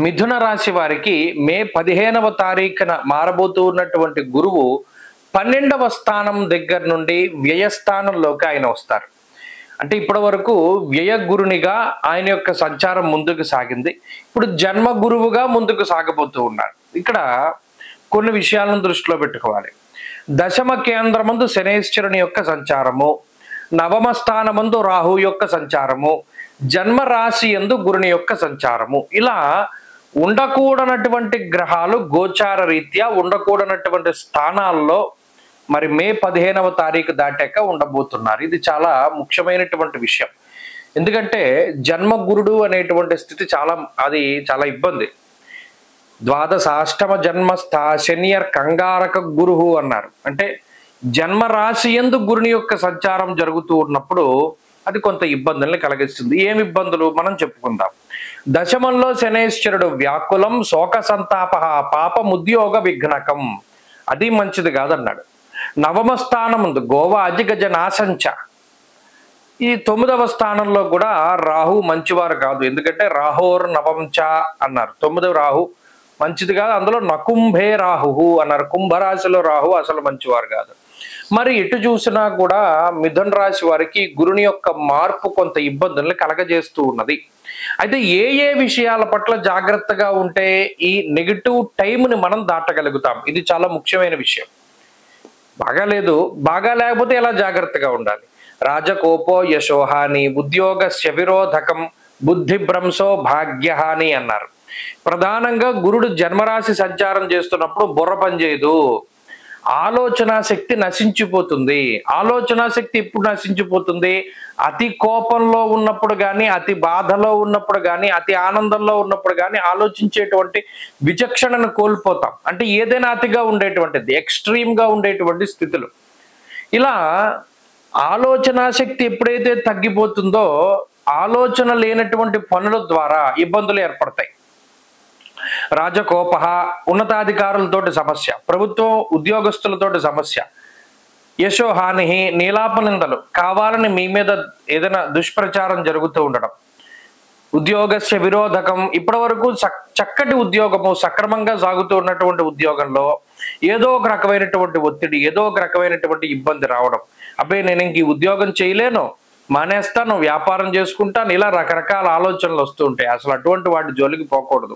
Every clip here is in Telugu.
మిథున రాశి వారికి మే 15వ తారీఖున మారబోతూ ఉన్నటువంటి గురువు 12వ స్థానం దగ్గర నుండి వ్యయస్థానంలోకి ఆయన వస్తారు. అంటే ఇప్పటి వరకు వ్యయ గురునిగా ఆయన యొక్క సంచారం ముందుకు సాగింది. ఇప్పుడు జన్మ గురువుగా ముందుకు సాగబోతూ ఉన్నారు. ఇక్కడ కొన్ని విషయాలను దృష్టిలో పెట్టుకోవాలి. దశమ కేంద్రమందు శనేశ్వరుని యొక్క సంచారము, నవమ స్థానమందు రాహు యొక్క సంచారము, జన్మ రాశి యందు గురుని యొక్క సంచారము, ఇలా ఉండకూడనటువంటి గ్రహాలు గోచార రీత్యా ఉండకూడనటువంటి స్థానాల్లో మరి మే 15వ తారీఖు దాటాక ఉండబోతున్నారు. ఇది చాలా ముఖ్యమైనటువంటి విషయం. ఎందుకంటే జన్మ గురుడు అనేటువంటి స్థితి చాలా ఇబ్బంది. ద్వాదశాష్టమ జన్మస్థ శనియర్ కంగారక గురువు అన్నారు. అంటే జన్మ రాశి యందు గురుని యొక్క సంచారం జరుగుతూ ఉన్నప్పుడు అది కొంత ఇబ్బందుల్ని కలిగిస్తుంది. ఏమి ఇబ్బందులు మనం చెప్పుకుందాం. దశమంలో శనేశ్వరుడు వ్యాకులం శోక సంతాప పాపముద్యోగ విఘ్నకం, అది మంచిది కాదన్నాడు. నవమ స్థానం ముందు గోవా అజిగజ నాశంచ, ఈ 9వ స్థానంలో కూడా రాహు మంచివారు కాదు. ఎందుకంటే రాహోర్ నవంచ అన్నారు. 9వ రాహు మంచిది కాదు. అందులో నకుంభే రాహు అన్నారు. కుంభరాశిలో రాహు అసలు మంచివారు కాదు. మరి ఎటు చూసినా కూడా మిథున రాశి వారికి గురుని యొక్క మార్పు కొంత ఇబ్బందుల్ని కలగజేస్తూ ఉన్నది. అయితే ఏ విషయాల పట్ల జాగ్రత్తగా ఉంటే ఈ నెగిటివ్ టైంని మనం దాటగలుగుతాం, ఇది చాలా ముఖ్యమైన విషయం. బాగా లేకపోతే ఎలా జాగ్రత్తగా ఉండాలి. రాజకోపో యశోహాని, ఉద్యోగస్య విరోధకం, బుద్ధిభ్రంశో భాగ్యహాని అన్నారు. ప్రధానంగా గురుడు జన్మరాశి సంచారం చేస్తున్నప్పుడు బుర్ర పనిచేయదు, ఆలోచన శక్తి నశించిపోతుంది. ఆలోచన శక్తి ఎప్పుడు నశించిపోతుంది? అతి కోపంలో ఉన్నప్పుడు కానీ, అతి బాధలో ఉన్నప్పుడు కానీ, అతి ఆనందంలో ఉన్నప్పుడు కానీ ఆలోచించేటువంటి విచక్షణను కోల్పోతాం. అంటే ఏదైనా అతిగా ఉండేటువంటిది, ఎక్స్ట్రీమ్గా ఉండేటువంటి స్థితులు. ఇలా ఆలోచన శక్తి ఎప్పుడైతే తగ్గిపోతుందో ఆలోచన లేనటువంటి పనుల ద్వారా ఇబ్బందులు ఏర్పడతాయి. రాజకోప, ఉన్నతాధికారులతోటి సమస్య, ప్రభుత్వం ఉద్యోగస్తులతోటి సమస్య, యశోహాని, నీలాపనిందలు, కావాలని మీ మీద ఏదైనా దుష్ప్రచారం జరుగుతూ ఉండడం, ఉద్యోగస్య విరోధకం, ఇప్పటి వరకు చక్కటి ఉద్యోగము సక్రమంగా సాగుతూ ఉన్నటువంటి ఉద్యోగంలో ఏదో ఒక రకమైనటువంటి ఒత్తిడి, ఏదో ఒక రకమైనటువంటి ఇబ్బంది రావడం. అబ్బాయి నేను ఇంక ఈ ఉద్యోగం చేయలేను, మానేస్తాను, వ్యాపారం చేసుకుంటాను, ఇలా రకరకాల ఆలోచనలు వస్తూ ఉంటాయి. అసలు అటువంటి వాటి జోలికి పోకూడదు.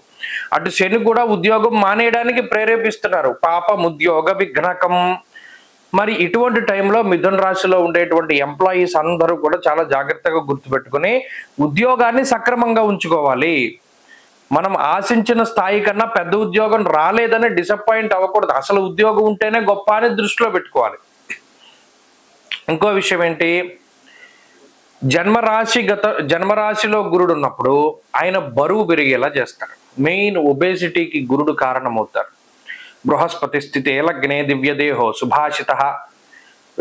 అటు శని కూడా ఉద్యోగం మానేయడానికి ప్రేరేపిస్తున్నారు. పాపం ఉద్యోగ విఘ్నకం. మరి ఇటువంటి టైంలో మిథున రాశిలో ఉండేటువంటి ఎంప్లాయీస్ అందరూ కూడా చాలా జాగ్రత్తగా గుర్తుపెట్టుకుని ఉద్యోగాన్ని సక్రమంగా ఉంచుకోవాలి. మనం ఆశించిన స్థాయి కన్నా పెద్ద ఉద్యోగం రాలేదని డిసప్పాయింట్ అవ్వకూడదు. అసలు ఉద్యోగం ఉంటేనే గొప్ప అని దృష్టిలో పెట్టుకోవాలి. ఇంకో విషయం ఏంటి, జన్మరాశిలో గురుడు ఉన్నప్పుడు ఆయన బరువు పెరిగేలా చేస్తారు. మెయిన్ ఒబేసిటీకి గురుడు కారణమవుతారు. బృహస్పతి స్థితి లగ్నే దివ్యదేహో సుభాషిత,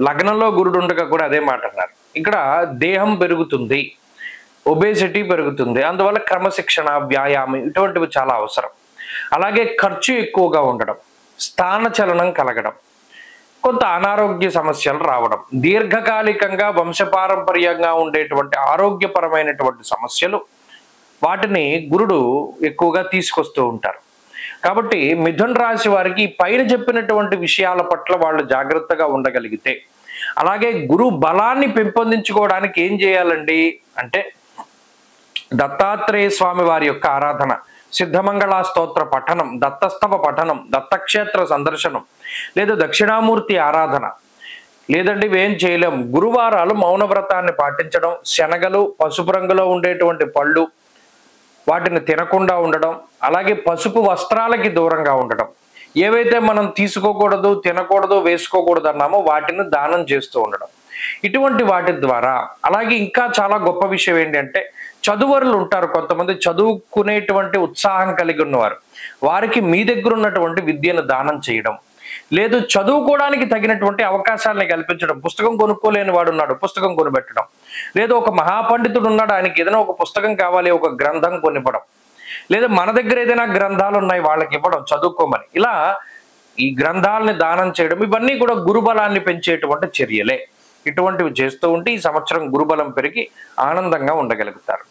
లగ్నంలో గురుడు ఉండగా కూడా అదే మాట అన్నారు. ఇక్కడ దేహం పెరుగుతుంది, ఒబేసిటీ పెరుగుతుంది. అందువల్ల క్రమశిక్షణ, వ్యాయామం ఇటువంటివి చాలా అవసరం. అలాగే ఖర్చు ఎక్కువగా ఉండడం, స్థానచలనం కలగడం, కొంత అనారోగ్య సమస్యలు రావడం, దీర్ఘకాలికంగా వంశపారంపర్యంగా ఉండేటువంటి ఆరోగ్యపరమైనటువంటి సమస్యలు, వాటిని గురుడు ఎక్కువగా తీసుకొస్తూ ఉంటారు. కాబట్టి మిథున రాశి వారికి పైన చెప్పినటువంటి విషయాల పట్ల వాళ్ళు జాగ్రత్తగా ఉండగలిగితే, అలాగే గురు బలాన్ని పెంపొందించుకోవడానికి ఏం చేయాలండి అంటే దత్తాత్రేయ స్వామి వారి యొక్క ఆరాధన, సిద్ధమంగళ స్తోత్ర పఠనం, దత్తస్తవ పఠనం, దత్తక్షేత్ర సందర్శనం, లేదా దక్షిణామూర్తి ఆరాధన, లేదంటే ఇవేం చేయలేం గురువారాలు మౌనవ్రతాన్ని పాటించడం, శనగలు, పసుపు రంగులో ఉండేటువంటి పళ్ళు వాటిని తినకుండా ఉండడం, అలాగే పసుపు వస్త్రాలకి దూరంగా ఉండడం, ఏవైతే మనం తీసుకోకూడదు, తినకూడదు, వేసుకోకూడదు అన్నామో వాటిని దానం చేస్తూ ఉండడం, ఇటువంటి వాటి ద్వారా. అలాగే ఇంకా చాలా గొప్ప విషయం ఏంటంటే చదువరులు ఉంటారు కొంతమంది, చదువుకునేటువంటి ఉత్సాహం కలిగి ఉన్నవారు, వారికి మీ దగ్గర ఉన్నటువంటి విద్యను దానం చేయడం, లేదు చదువుకోవడానికి తగినటువంటి అవకాశాలని కల్పించడం. పుస్తకం కొనుక్కోలేని వాడు ఉన్నాడు, పుస్తకం కొనిపెట్టడం, లేదు ఒక మహాపండితుడు ఉన్నాడు, ఆయనకి ఏదైనా ఒక పుస్తకం కావాలి, ఒక గ్రంథం కొనివ్వడం, లేదా మన దగ్గర ఏదైనా గ్రంథాలు ఉన్నాయి వాళ్ళకి ఇవ్వడం చదువుకోమని. ఇలా ఈ గ్రంథాలని దానం చేయడం, ఇవన్నీ కూడా గురుబలాన్ని పెంచేటువంటి చర్యలే. ఇటువంటివి చేస్తూ ఉంటే ఈ సంవత్సరం గురుబలం పెరిగి ఆనందంగా ఉండగలుగుతారు.